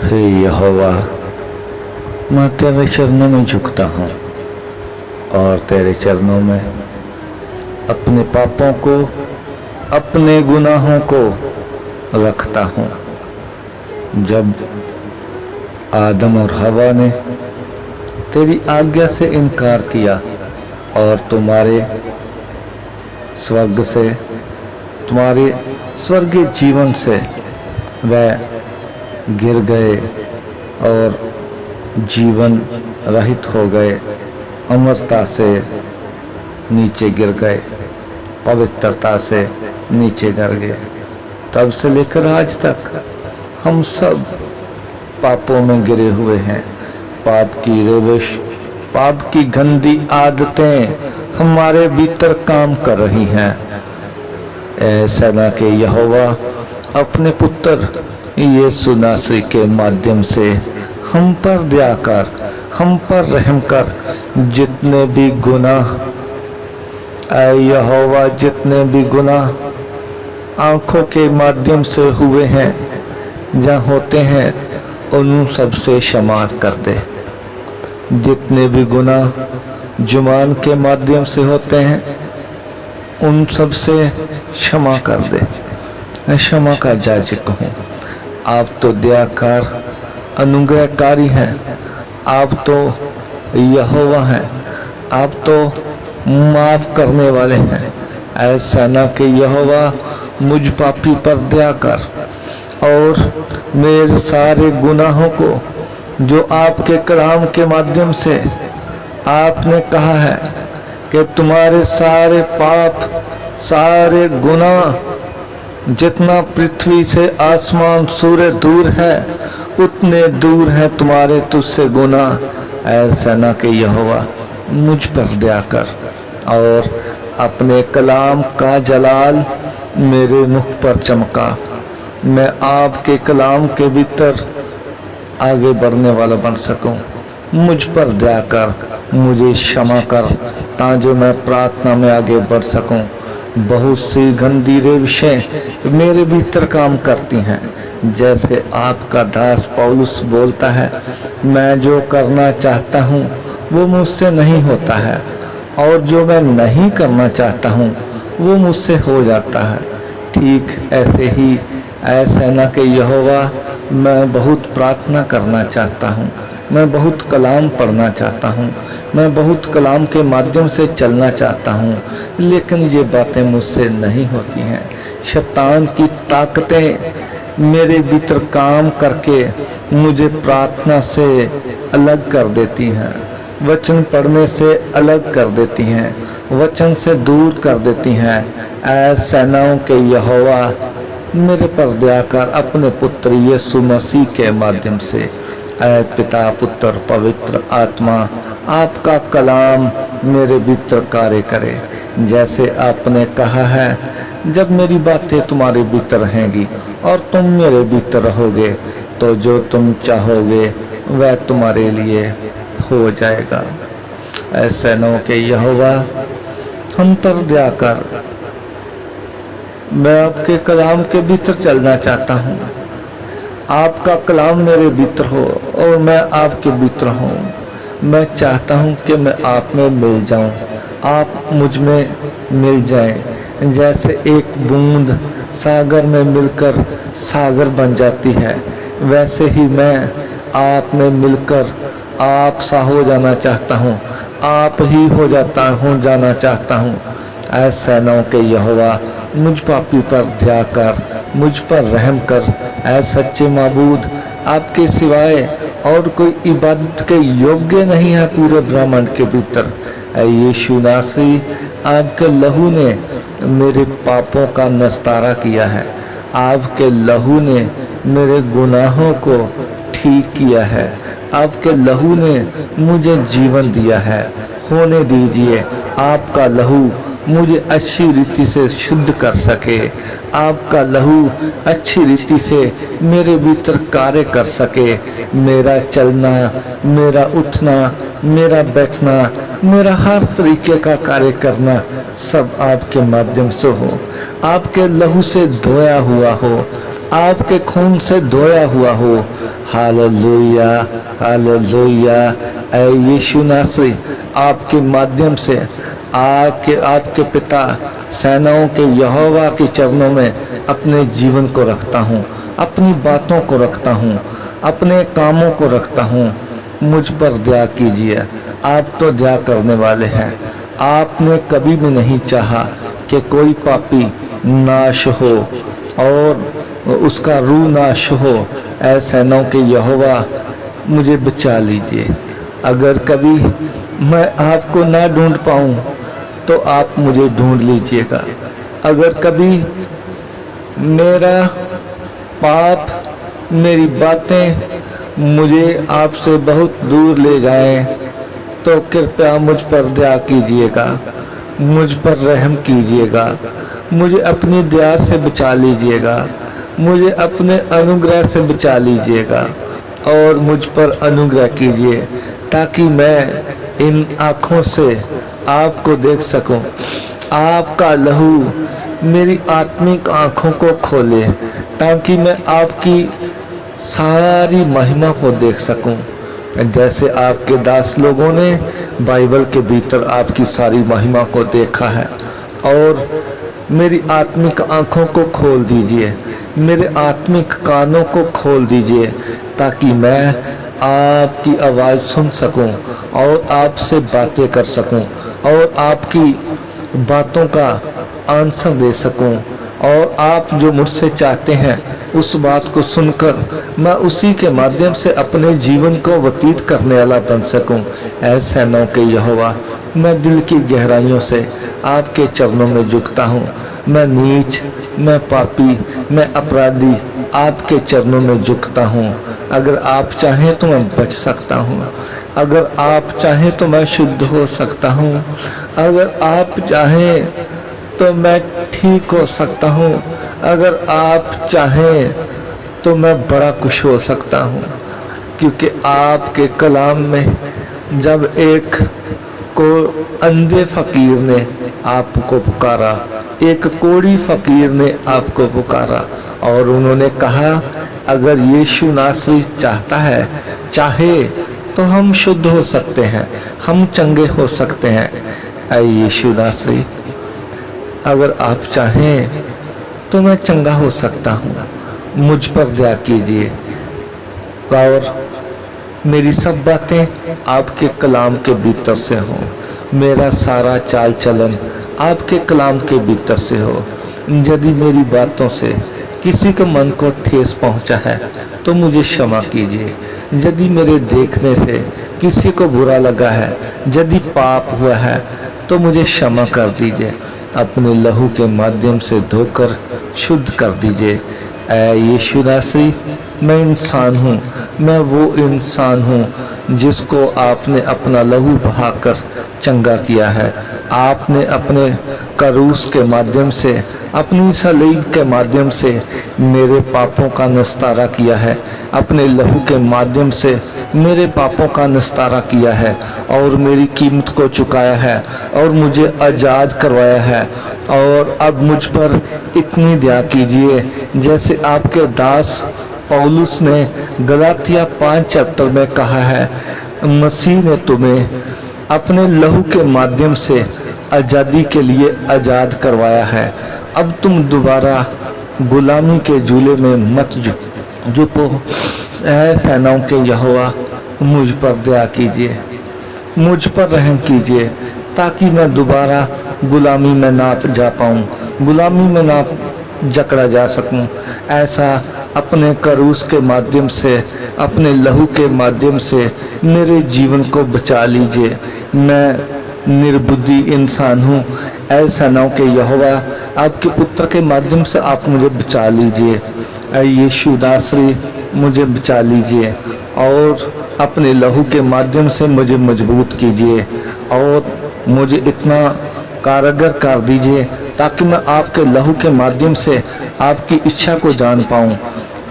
हे यहोवा, मैं तेरे चरणों में झुकता हूँ और तेरे चरणों में अपने पापों को, अपने गुनाहों को रखता हूँ। जब आदम और हवा ने तेरी आज्ञा से इनकार किया और तुम्हारे स्वर्ग से, तुम्हारे स्वर्गीय जीवन से वह गिर गए और जीवन रहित हो गए, अमरता से नीचे गिर गए, पवित्रता से नीचे गिर गए, तब से लेकर आज तक हम सब पापों में गिरे हुए हैं। पाप की रेविश, पाप की गंदी आदतें हमारे भीतर काम कर रही हैं। ऐसा ना कि यहोवा अपने पुत्र यीशु मसीह के माध्यम से हम पर दया कर, हम पर रहम कर, जितने भी गुनाह, ऐ यहोवा, जितने भी गुनाह आंखों के माध्यम से हुए हैं, जहाँ होते हैं, उन सब से क्षमा कर दे। जितने भी गुनाह जुबान के माध्यम से होते हैं, उन सब से क्षमा कर दे। मैं क्षमा का याजक हूँ। आप तो दयाकार, अनुग्रहकारी हैं। आप तो यहोवा हैं। आप तो माफ करने वाले हैं। ऐसा ना कि यहोवा मुझ पापी पर दया कर और मेरे सारे गुनाहों को, जो आपके कलाम के माध्यम से आपने कहा है कि तुम्हारे सारे पाप, सारे गुनाह, जितना पृथ्वी से आसमान सूर्य दूर है, उतने दूर है तुम्हारे तुझसे गुनाह। ऐसा ना कि यहोवा मुझ पर दया कर और अपने कलाम का जलाल मेरे मुख पर चमका। मैं आपके कलाम के भीतर आगे बढ़ने वाला बन सकूं। मुझ पर दया कर, मुझे क्षमा कर, ताकि मैं प्रार्थना में आगे बढ़ सकूं। बहुत सी गंदी रेविशें मेरे भीतर काम करती हैं। जैसे आपका दास पौलुस बोलता है, मैं जो करना चाहता हूँ वो मुझसे नहीं होता है, और जो मैं नहीं करना चाहता हूँ वो मुझसे हो जाता है। ठीक ऐसे ही, ऐसा ना कि यहोवा मैं बहुत प्रार्थना करना चाहता हूँ, मैं बहुत कलाम पढ़ना चाहता हूँ, मैं बहुत कलाम के माध्यम से चलना चाहता हूँ, लेकिन ये बातें मुझसे नहीं होती हैं। शैतान की ताकतें मेरे भीतर काम करके मुझे प्रार्थना से अलग कर देती हैं, वचन पढ़ने से अलग कर देती हैं, वचन से दूर कर देती हैं। ऐ सेनाओं के यहोवा, मेरे पर दया कर अपने पुत्र यीशु मसीह के माध्यम से। ऐ पिता, पुत्र, पवित्र आत्मा, आपका कलाम मेरे भीतर कार्य करे। जैसे आपने कहा है, जब मेरी बातें तुम्हारे भीतर रहेंगी और तुम मेरे भीतर रहोगे, तो जो तुम चाहोगे वह तुम्हारे लिए हो जाएगा। ऐसे नो के यहोवा, हम पर दया कर। मैं आपके कलाम के भीतर चलना चाहता हूँ। आपका कलाम मेरे भीतर हो और मैं आपके भीतर हूँ। मैं चाहता हूँ कि मैं आप में मिल जाऊँ, आप मुझ में मिल जाएं। जैसे एक बूंद सागर में मिलकर सागर बन जाती है, वैसे ही मैं आप में मिलकर आप सा हो जाना चाहता हूँ, आप ही हो जाना चाहता हूँ। ऐसा न हो कि यहोवा मुझ पापी पर दया कर, मुझ पर रहम कर। ऐ सच्चे माबूद, आपके सिवाय और कोई इबादत के योग्य नहीं है पूरे ब्रह्मांड के भीतर। ऐ यीशु मसीह, आपके लहू ने मेरे पापों का निस्तारा किया है। आपके लहू ने मेरे गुनाहों को ठीक किया है। आपके लहू ने मुझे जीवन दिया है। होने दीजिए आपका लहू मुझे अच्छी रीति से शुद्ध कर सके। आपका लहू अच्छी रीति से मेरे भीतर कार्य कर सके। मेरा चलना, मेरा उठना, मेरा बैठना, मेरा हर तरीके का कार्य करना सब आपके माध्यम से हो, आपके लहू से धोया हुआ हो। आपके खून से धोया हुआ हो। Hallelujah, hallelujah. ऐ यीशु नासरी, आपके माध्यम से आपके पिता सेनाओं के यहोवा के चरणों में अपने जीवन को रखता हूँ, अपनी बातों को रखता हूँ, अपने कामों को रखता हूँ। मुझ पर दया कीजिए, आप तो दया करने वाले हैं। आपने कभी भी नहीं चाहा कि कोई पापी नाश हो और उसका रूह नाश हो। ऐ सेनाओं के यहोवा, मुझे बचा लीजिए। अगर कभी मैं आपको ना ढूंढ पाऊँ तो आप मुझे ढूंढ लीजिएगा। अगर कभी मेरा पाप, मेरी बातें मुझे आपसे बहुत दूर ले जाएं तो कृपया मुझ पर दया कीजिएगा, मुझ पर रहम कीजिएगा, मुझे अपनी दया से बचा लीजिएगा, मुझे अपने अनुग्रह से बचा लीजिएगा और मुझ पर अनुग्रह कीजिए ताकि मैं इन आँखों से आपको देख सकूं। आपका लहू मेरी आत्मिक आँखों को खोले ताकि मैं आपकी सारी महिमा को देख सकूं। जैसे आपके दास लोगों ने बाइबल के भीतर आपकी सारी महिमा को देखा है। और मेरी आत्मिक आँखों को खोल दीजिए, मेरे आत्मिक कानों को खोल दीजिए ताकि मैं आपकी आवाज़ सुन सकूं और आपसे बातें कर सकूं और आपकी बातों का आंसर दे सकूं और आप जो मुझसे चाहते हैं उस बात को सुनकर मैं उसी के माध्यम से अपने जीवन को व्यतीत करने वाला बन सकूं। ऐ सेनाओं के यहोवा, मैं दिल की गहराइयों से आपके चरणों में झुकता हूँ। मैं नीच, मैं पापी, मैं अपराधी आपके चरणों में झुकता हूँ। अगर आप चाहें तो मैं बच सकता हूँ, अगर आप चाहें तो मैं शुद्ध हो सकता हूँ, अगर आप चाहें तो मैं ठीक हो सकता हूँ, अगर आप चाहें तो मैं बड़ा खुश हो सकता हूँ। क्योंकि आपके कलाम में जब एक को अंधे फकीर ने आपको पुकारा, एक कोढ़ी फकीर ने आपको पुकारा और उन्होंने कहा अगर यीशु नासरी चाहता है, चाहे तो हम शुद्ध हो सकते हैं, हम चंगे हो सकते हैं। ऐ यीशु नासरी, अगर आप चाहें तो मैं चंगा हो सकता हूँ। मुझ पर दया कीजिए और मेरी सब बातें आपके कलाम के भीतर से हो, मेरा सारा चाल चलन आपके कलाम के भीतर से हो। यदि मेरी बातों से किसी के मन को ठेस पहुंचा है तो मुझे क्षमा कीजिए। यदि मेरे देखने से किसी को बुरा लगा है, यदि पाप हुआ है तो मुझे क्षमा कर दीजिए। अपने लहू के माध्यम से धोकर शुद्ध कर दीजिए। ऐ यीशु नासरी, मैं इंसान हूँ, मैं वो इंसान हूँ जिसको आपने अपना लहू बहाकर चंगा किया है। आपने अपने करूस के माध्यम से, अपनी सलीब के माध्यम से मेरे पापों का निस्तारा किया है, अपने लहू के माध्यम से मेरे पापों का निस्तारा किया है और मेरी कीमत को चुकाया है और मुझे आज़ाद करवाया है। और अब मुझ पर इतनी दया कीजिए जैसे आपके दास पौलुस ने गलातिया 5 चैप्टर में कहा है, मसीह ने तुम्हें अपने लहू के माध्यम से आज़ादी के लिए आज़ाद करवाया है। अब तुम दोबारा गुलामी के झूले में मत झुको। ऐ सेनाओं के यहोवा, मुझ पर दया कीजिए, मुझ पर रहम कीजिए ताकि मैं दोबारा गुलामी में ना जा पाऊँ, गुलामी में ना जकड़ा जा सकूं। ऐसा अपने करूस के माध्यम से, अपने लहू के माध्यम से मेरे जीवन को बचा लीजिए। मैं निर्बुद्धि इंसान हूँ। ऐ सेनाओं के यहोवा, आपके पुत्र के माध्यम से आप मुझे बचा लीजिए। ऐ यीशु नासरी, मुझे बचा लीजिए और अपने लहू के माध्यम से मुझे मजबूत कीजिए और मुझे इतना कारगर कर दीजिए ताकि मैं आपके लहू के माध्यम से आपकी इच्छा को जान पाऊँ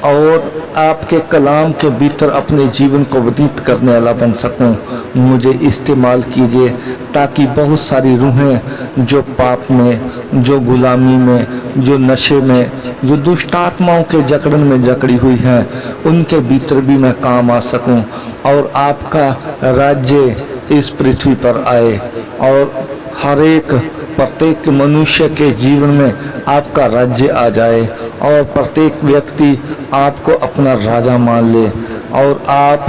और आपके कलाम के भीतर अपने जीवन को व्यतीत करने वाला बन सकूं। मुझे इस्तेमाल कीजिए ताकि बहुत सारी रूहें जो पाप में, जो गुलामी में, जो नशे में, जो दुष्ट आत्माओं के जकड़न में जकड़ी हुई हैं, उनके भीतर भी मैं काम आ सकूं और आपका राज्य इस पृथ्वी पर आए और हर एक प्रत्येक मनुष्य के जीवन में आपका राज्य आ जाए और प्रत्येक व्यक्ति आपको अपना राजा मान ले और आप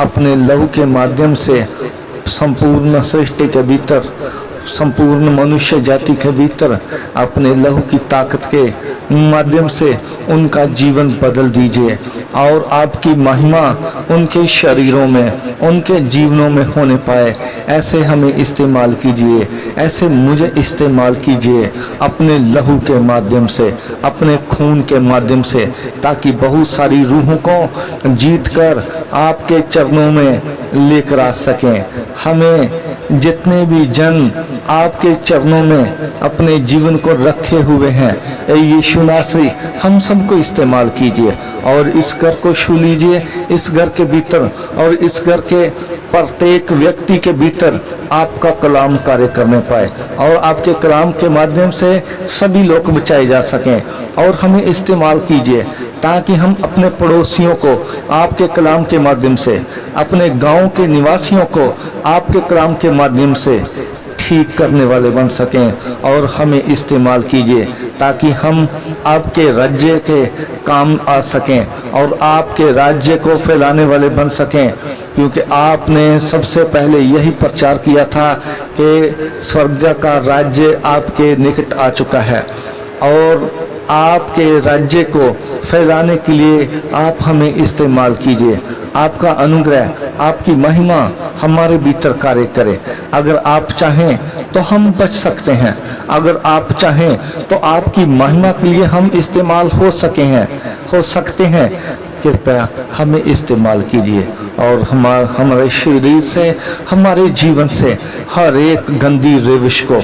अपने लहू के माध्यम से संपूर्ण सृष्टि के भीतर, संपूर्ण मनुष्य जाति के भीतर अपने लहू की ताकत के माध्यम से उनका जीवन बदल दीजिए और आपकी महिमा उनके शरीरों में, उनके जीवनों में होने पाए। ऐसे हमें इस्तेमाल कीजिए, ऐसे मुझे इस्तेमाल कीजिए अपने लहू के माध्यम से, अपने खून के माध्यम से, ताकि बहुत सारी रूहों को जीत कर आपके चरणों में लेकर आ सकें। हमें जितने भी जन आपके चरणों में अपने जीवन को रखे हुए हैं, यीशु नासरी हम सबको इस्तेमाल कीजिए और इस घर को छू लीजिए, इस घर के भीतर और इस घर के प्रत्येक व्यक्ति के भीतर आपका कलाम कार्य करने पाए और आपके कलाम के माध्यम से सभी लोग बचाए जा सकें। और हमें इस्तेमाल कीजिए ताकि हम अपने पड़ोसियों को आपके कलाम के माध्यम से, अपने गांव के निवासियों को आपके कलाम के माध्यम से ठीक करने वाले बन सकें। और हमें इस्तेमाल कीजिए ताकि हम आपके राज्य के काम आ सकें और आपके राज्य को फैलाने वाले बन सकें, क्योंकि आपने सबसे पहले यही प्रचार किया था कि स्वर्ग का राज्य आपके निकट आ चुका है और आपके राज्य को फैलाने के लिए आप हमें इस्तेमाल कीजिए। आपका अनुग्रह, आपकी महिमा हमारे भीतर कार्य करे। अगर आप चाहें तो हम बच सकते हैं, अगर आप चाहें तो आपकी महिमा के लिए हम इस्तेमाल हो सकते हैं। कृपया हमें इस्तेमाल कीजिए और हमारे शरीर से, हमारे जीवन से हर एक गंदी रविश को,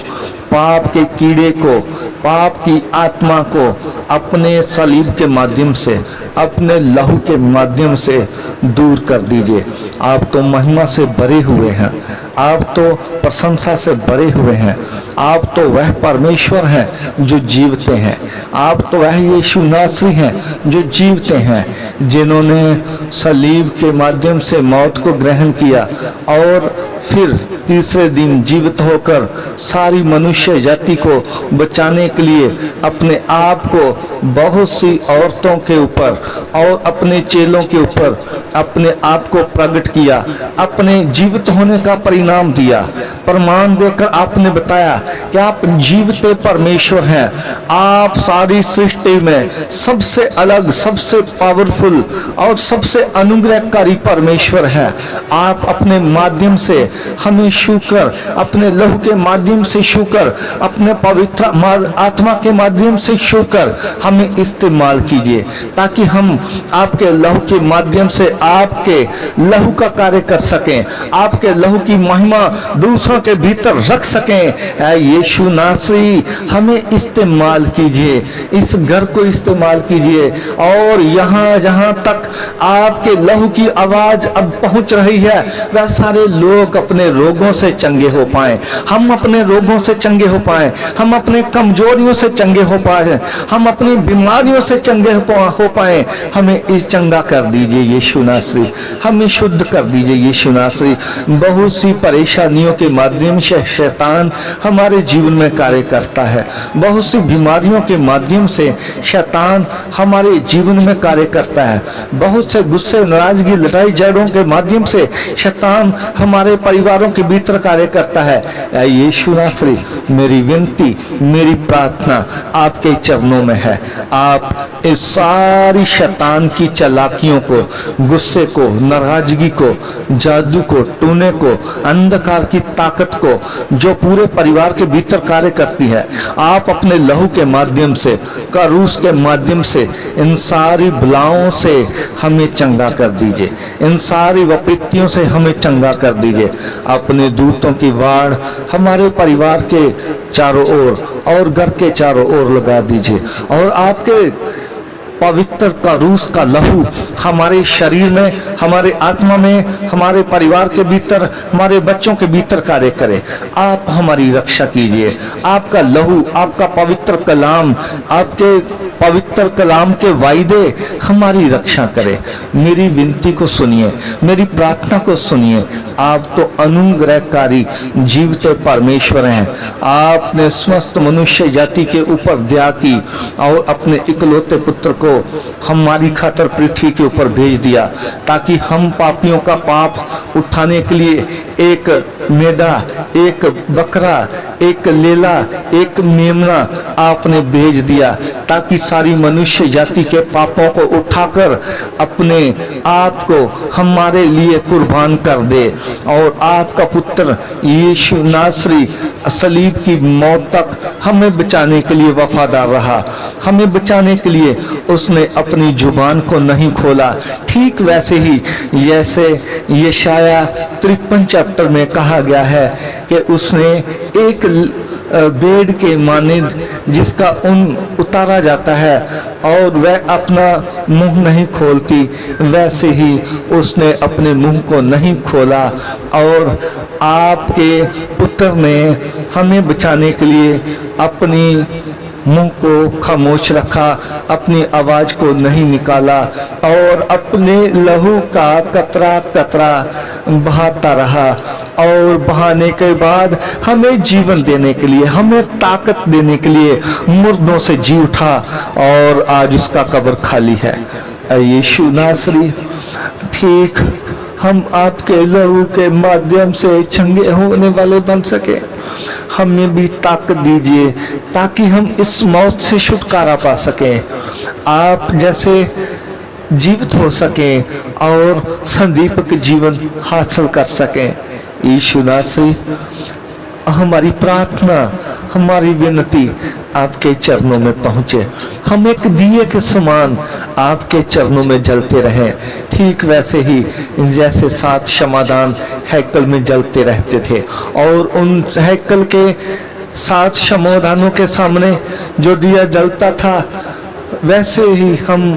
पाप के कीड़े को, पाप की आत्मा को अपने सलीब के माध्यम से, अपने लहू के माध्यम से दूर कर दीजिए। आप तो महिमा से भरे हुए हैं, आप तो प्रशंसा से भरे हुए हैं, आप तो वह परमेश्वर हैं जो जीवते हैं, आप तो वह यीशु नासरी हैं जो जीवते हैं, जिन्होंने सलीब के माध्यम से मौत को ग्रहण किया और फिर तीसरे दिन जीवित होकर सारी मनुष्य जाति को बचाने के लिए अपने आप को बहुत सी औरतों के ऊपर और अपने चेलों के ऊपर अपने आप को प्रकट किया, अपने जीवित होने का परिणाम दिया, प्रमाण देकर आपने बताया कि आप जीवते परमेश्वर हैं। आप सारी सृष्टि में सबसे अलग, सबसे पावरफुल और सबसे अनुग्रहकारी परमेश्वर हैं। आप अपने माध्यम से हमें छूकर, अपने लहू के माध्यम से छूकर, अपने पवित्र आत्मा के माध्यम से छूकर हमें इस्तेमाल कीजिए ताकि हम आपके लहू के माध्यम से आपके लहू का कार्य कर सकें, आपके लहू की महिमा दूसरों के भीतर रख सकें। यीशु नासरी हमें इस्तेमाल कीजिए, इस घर को इस्तेमाल कीजिए और यहाँ जहाँ तक आपके लहू की आवाज अब पहुँच रही है वह सारे लोग अपने रोगों से चंगे हो पाए, हम अपने रोगों से चंगे हो पाए, हम अपने कमजोरियों से चंगे हो पाए, हम अपनी बीमारियों से चंगे हो पाए। हमें इस चंगा कर दीजिए यीशु नासरी, हमें शुद्ध कर दीजिए यीशु नासरी। बहुत सी परेशानियों के माध्यम से शैतान हमारे जीवन में कार्य करता है, बहुत सी बीमारियों के माध्यम से शैतान हमारे जीवन में कार्य करता है, बहुत से गुस्से, नाराजगी, लड़ाई झगड़ों के माध्यम से शैतान हमारे परिवारों के भीतर कार्य करता है। यीशु नासरी मेरी विनती, मेरी प्रार्थना आपके चरणों में है। आप इस सारी शैतान की चालाकियों को, गुस्से को, नाराजगी को, जादू को, टूने को, अंधकार की ताकत को जो पूरे परिवार के भीतर कार्य करती है, आप अपने लहू के माध्यम से, क्रूस के माध्यम से इन सारी बलाओं से हमें चंगा कर दीजिए, इन सारी विपत्तियों से हमें चंगा कर दीजिए। अपने दूतों की वाड़ हमारे परिवार के चारों ओर और घर के चारों ओर लगा दीजिए और आपके पवित्र का रूस का लहू हमारे शरीर में, हमारे आत्मा में, हमारे परिवार के भीतर, हमारे बच्चों के भीतर कार्य करे। आप हमारी रक्षा कीजिए। आपका लहू, आपका पवित्र कलाम, आपके पवित्र कलाम के वायदे हमारी रक्षा करे। मेरी विनती को सुनिए, मेरी प्रार्थना को सुनिए। आप तो अनुग्रहकारी जीवित परमेश्वर हैं। आपने समस्त मनुष्य जाति के ऊपर दया की और अपने इकलौते पुत्र को हमारी खातिर पृथ्वी के ऊपर भेज दिया, ताकि हम पापियों का पाप उठाने के लिए एक मेढ़ा, एक बकरा, एक लेला, एक मेमना आपने भेज दिया, ताकि सारी मनुष्य जाति के पापों को उठाकर अपने आप को हमारे लिए कुर्बान कर दे। और आपका पुत्र यीशु नासरी सलीब की मौत तक हमें बचाने के लिए वफादार रहा। हमें बचाने के लिए उसने अपनी जुबान को नहीं खोला। ठीक वैसे ही जैसे यशाया 53 चैप्टर में कहा गया है कि उसने एक भेड़ के मानिंद जिसका ऊन उतारा जाता है और वह अपना मुंह नहीं खोलती, वैसे ही उसने अपने मुंह को नहीं खोला। और आपके पुत्र ने हमें बचाने के लिए अपनी मुंह को खामोश रखा, अपनी आवाज को नहीं निकाला और अपने लहू का कतरा कतरा बहाता रहा। और बहाने के बाद हमें जीवन देने के लिए, हमें ताकत देने के लिए मुर्दों से जी उठा और आज उसका कब्र खाली है। यीशु नासरी, ठीक हम आपके लहू के माध्यम से चंगे होने वाले बन सके। हमें भी ताकत दीजिए ताकि हम इस मौत से छुटकारा पा सकें, आप जैसे जीवित हो सकें और संदीपक जीवन हासिल कर सकें। यीशु नासरी, हमारी प्रार्थना, हमारी विनती आपके चरणों में पहुंचे। हम एक दिए के समान आपके चरणों में जलते रहें। ठीक वैसे ही जैसे 7 क्षमादान हैकल में जलते रहते थे और उन हैकल के 7 क्षमादानों के सामने जो दिया जलता था, वैसे ही हम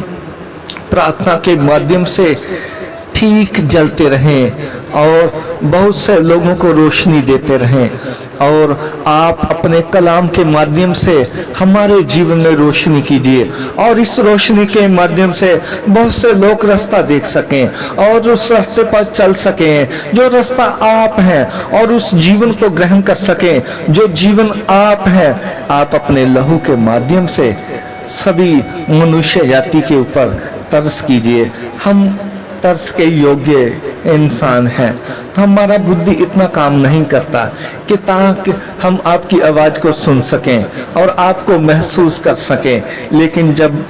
प्रार्थना के माध्यम से ठीक जलते रहें और बहुत से लोगों को रोशनी देते रहें। और आप अपने कलाम के माध्यम से हमारे जीवन में रोशनी कीजिए और इस रोशनी के माध्यम से बहुत से लोग रास्ता देख सकें और उस रास्ते पर चल सकें जो रास्ता आप हैं, और उस जीवन को ग्रहण कर सकें जो जीवन आप हैं। आप अपने लहू के माध्यम से सभी मनुष्य जाति के ऊपर तरस कीजिए। हम तरस के योग्य इंसान हैं। हमारा बुद्धि इतना काम नहीं करता कि ताकि हम आपकी आवाज को सुन सकें और आपको महसूस कर सकें, लेकिन जब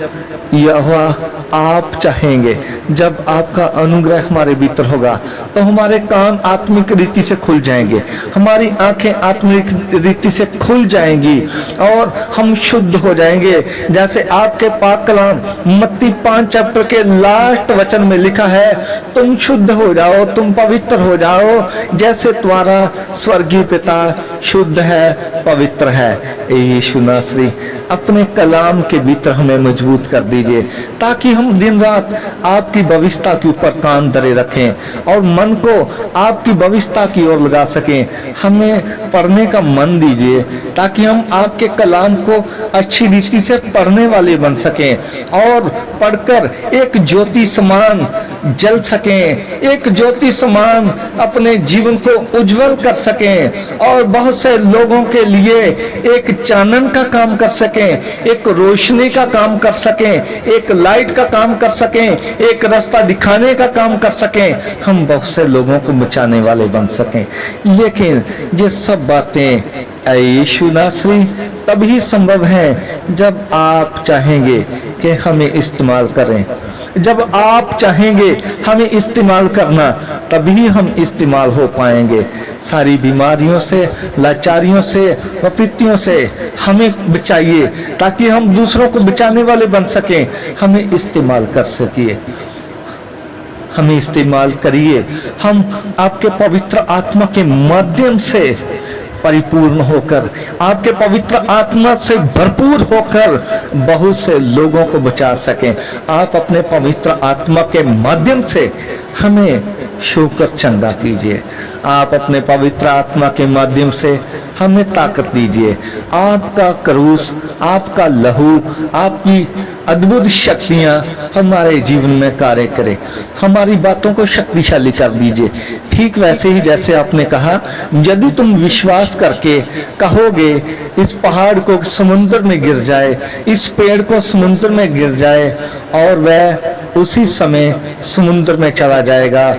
यहोवा आप चाहेंगे, जब आपका अनुग्रह हमारे भीतर होगा, तो हमारे कान आत्मिक रीति से खुल जाएंगे, हमारी आंखें आत्मिक रीति से खुल जाएंगी और हम शुद्ध हो जाएंगे। जैसे आपके पाक कलाम मत्ती 5 चैप्टर के लास्ट वचन में लिखा है, तुम शुद्ध हो जाओ, तुम पवित्र हो जाओ, जैसे तुम्हारा स्वर्गीय पिता शुद्ध है, पवित्र है। यीशु नासरी, अपने कलाम के भीतर हमें मजबूत कर दीजिए ताकि हम दिन रात आपकी भविष्यता के ऊपर कान धरे रखें और मन को आपकी भविष्यता की ओर लगा सकें। हमें पढ़ने का मन दीजिए ताकि हम आपके कलाम को अच्छी रीति से पढ़ने वाले बन सकें और पढ़कर एक ज्योति समान जल सकें, एक ज्योति समान अपने जीवन को उज्जवल कर सकें और बहुत से लोगों के लिए एक चानन का काम कर सकें, एक रोशनी का काम कर सकें, एक लाइट का काम कर सकें, एक रास्ता दिखाने का काम कर सकें। हम बहुत से लोगों को बचाने वाले बन सकें। लेकिन ये सब बातें यीशु नासरी तभी संभव है जब आप चाहेंगे कि हमें इस्तेमाल करें। जब आप चाहेंगे हमें इस्तेमाल करना, तभी हम इस्तेमाल हो पाएंगे। सारी बीमारियों से, लाचारियों से, विपत्तियों से हमें बचाइए ताकि हम दूसरों को बचाने वाले बन सकें। हमें इस्तेमाल कर सकिए, हमें इस्तेमाल करिए। हम आपके पवित्र आत्मा के माध्यम से परिपूर्ण होकर, आपके पवित्र आत्मा से भरपूर होकर बहुत से लोगों को बचा सकें। आप अपने पवित्र आत्मा के माध्यम से हमें छूकर चंगा कीजिए। आप अपने पवित्र आत्मा के माध्यम से हमें ताकत दीजिए। आपका क्रूस, आपका लहू, आपकी अद्भुत शक्तियां हमारे जीवन में कार्य करें। हमारी बातों को शक्तिशाली कर दीजिए। ठीक वैसे ही जैसे आपने कहा, यदि तुम विश्वास करके कहोगे इस पहाड़ को समुद्र में गिर जाए, इस पेड़ को समुद्र में गिर जाए, और वह उसी समय समुद्र में चला जाएगा।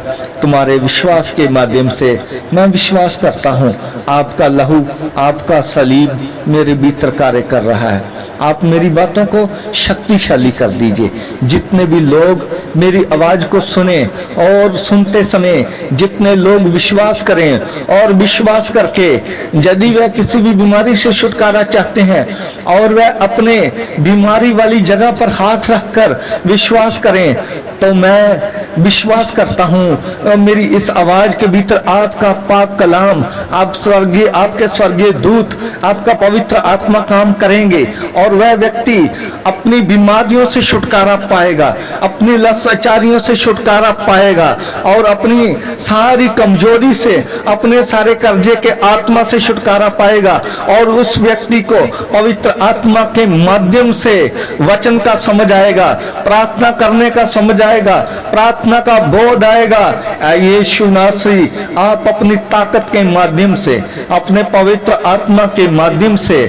तुम्हारे विश्वास के माध्यम से मैं विश्वास करता हूँ आपका लहू, आपका सलीब मेरे भीतर कार्य कर रहा है। आप मेरी बातों को शक्तिशाली कर दीजिए। जितने भी लोग मेरी आवाज को सुने और सुनते समय जितने लोग विश्वास करें, और विश्वास करके यदि वह किसी भी बीमारी से छुटकारा चाहते हैं और वह अपने बीमारी वाली जगह पर हाथ रखकर विश्वास करें, तो मैं विश्वास करता हूँ मेरी इस आवाज के भीतर आपका पाक कलाम, आपके स्वर्गीय दूत, आपका पवित्र आत्मा काम करेंगे, और वह व्यक्ति अपनी बीमारियों से छुटकारा पाएगा, अपनी लाचारियों से छुटकारा पाएगा, और अपनी सारी कमजोरी से, अपने सारे कर्जे के आत्मा से छुटकारा पाएगा। और उस व्यक्ति को पवित्र आत्मा के माध्यम से वचन का समझ आएगा, प्रार्थना करने का समझ आएगा, प्रार्थना का बोध आएगा। यीशु नासरी, आप अपनी ताकत के माध्यम से, अपने पवित्र आत्मा के माध्यम से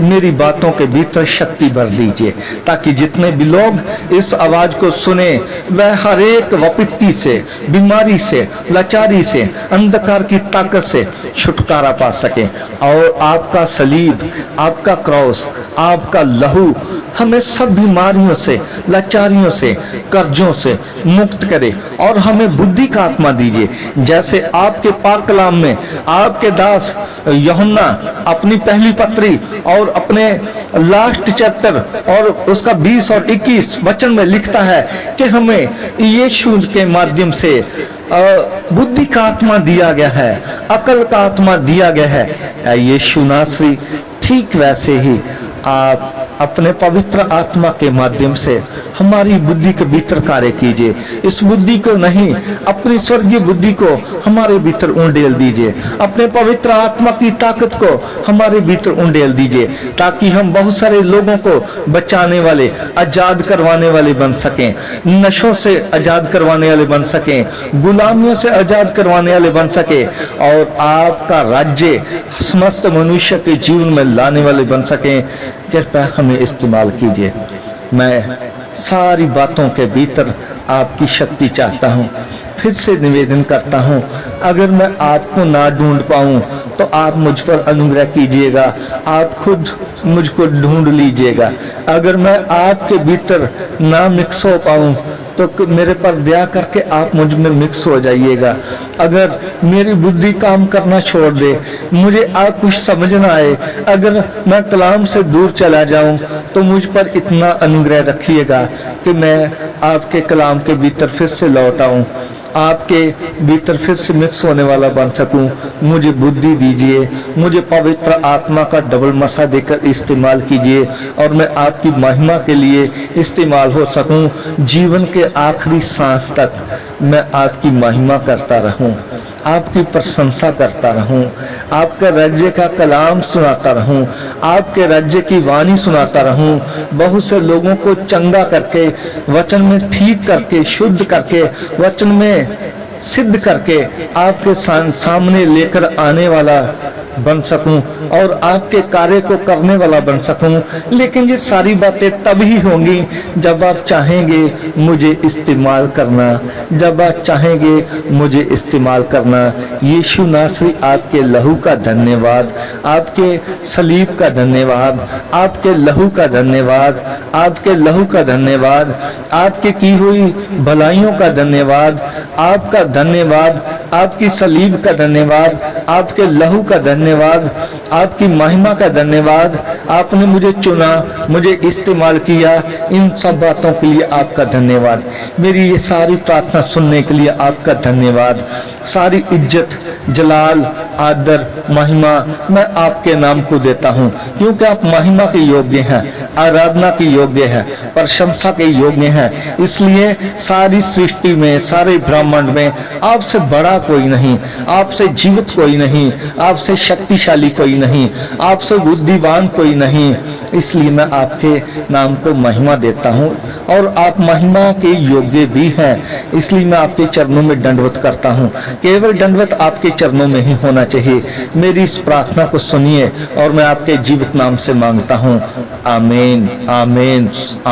मेरी बातों के भीतर शक्ति भर दीजिए, ताकि जितने भी लोग इस आवाज को सुने वह हर एक विपत्ति से, बीमारी से, लाचारी से, अंधकार की ताकत से छुटकारा पा सके। और आपका सलीब, आपका क्रॉस, आपका लहू हमें सब बीमारियों से, लाचारियों से, कर्जों से मुक्त करे, और हमें बुद्धि का आत्मा दीजिए। जैसे आपके पाक कलाम में आपके दास यूहन्ना अपनी पहली पत्री और अपने लास्ट चैप्टर और उसका 20 और 21 वचन में लिखता है कि हमें यीशु के माध्यम से बुद्धि का आत्मा दिया गया है, अकल का आत्मा दिया गया है। यीशु नासरी, ठीक वैसे ही आप अपने पवित्र आत्मा के माध्यम से हमारी बुद्धि के भीतर कार्य कीजिए। इस बुद्धि को नहीं, अपनी स्वर्गीय बुद्धि को हमारे भीतर उंडेल दीजिए। अपने पवित्र आत्मा की ताकत को हमारे भीतर उंडेल दीजिए, ताकि हम बहुत सारे लोगों को बचाने वाले, आजाद करवाने वाले बन सकें, नशों से आजाद करवाने वाले बन सकें, गुलामियों से आजाद करवाने वाले बन सके, और आपका राज्य समस्त मनुष्य के जीवन में लाने वाले बन सकें। कृपया हमें इस्तेमाल कीजिए। मैं सारी बातों के भीतर आपकी शक्ति चाहता हूँ। फिर से निवेदन करता हूँ, अगर मैं आपको ना ढूंढ पाऊँ तो आप मुझ पर अनुग्रह कीजिएगा, आप खुद मुझको ढूंढ लीजिएगा। अगर मैं आपके भीतर ना मिक्स हो पाऊँ तो मेरे पर दया करके आप मुझ में मिक्स हो जाइएगा। अगर मेरी बुद्धि काम करना छोड़ दे, मुझे आप कुछ समझ ना आए, अगर मैं कलाम से दूर चला जाऊं, तो मुझ पर इतना अनुग्रह रखिएगा कि मैं आपके कलाम के भीतर फिर से लौट आऊं, आपके भीतर फिर से मिक्स होने वाला बन सकूं। मुझे बुद्धि दीजिए, मुझे पवित्र आत्मा का डबल मसा देकर इस्तेमाल कीजिए, और मैं आपकी महिमा के लिए इस्तेमाल हो सकूं। जीवन के आखिरी सांस तक मैं आपकी महिमा करता रहूं, आपकी प्रशंसा करता रहूं, आपके राज्य का कलाम सुनाता रहूं, आपके राज्य की वाणी सुनाता रहूं, बहुत से लोगों को चंगा करके, वचन में ठीक करके, शुद्ध करके, वचन में सिद्ध करके आपके सामने लेकर आने वाला बन सकूं, और आपके कार्य को करने वाला बन सकूं। लेकिन ये सारी बातें तभी होंगी जब आप चाहेंगे मुझे इस्तेमाल करना, जब आप चाहेंगे मुझे इस्तेमाल करना। यीशु नासरी, आपके लहू का धन्यवाद, आपके सलीब का धन्यवाद, आपके लहू का धन्यवाद, आपके लहू का धन्यवाद, आपके की हुई भलाइयों का धन्यवाद, आपका धन्यवाद, आपकी सलीब का धन्यवाद, आपके लहू का धन्यवाद, आपकी महिमा का धन्यवाद। आपने मुझे चुना, मुझे इस्तेमाल किया, इन सब बातों के लिए आपका धन्यवाद। मेरी ये सारी प्रार्थना सुनने के लिए आपका धन्यवाद। सारी इज्जत, जलाल, आदर महिमा मैं आपके नाम को देता हूँ, क्योंकि आप महिमा के योग्य हैं, आराधना के योग्य है, प्रशंसा के योग्य हैं। इसलिए सारी सृष्टि में, सारे ब्रह्मांड में आपसे बड़ा कोई नहीं, आपसे जीवित कोई नहीं, आपसे शक्तिशाली कोई नहीं, आपसे बुद्धिमान कोई नहीं। इसलिए मैं आपके नाम को महिमा देता हूँ और आप महिमा के योग्य भी हैं। इसलिए मैं आपके चरणों में दंडवत करता हूँ। केवल दंडवत आपके चरणों में ही होना चाहिए। मेरी इस प्रार्थना को सुनिए और मैं आपके जीवित नाम से मांगता हूँ। आमीन, आमीन, आमीन।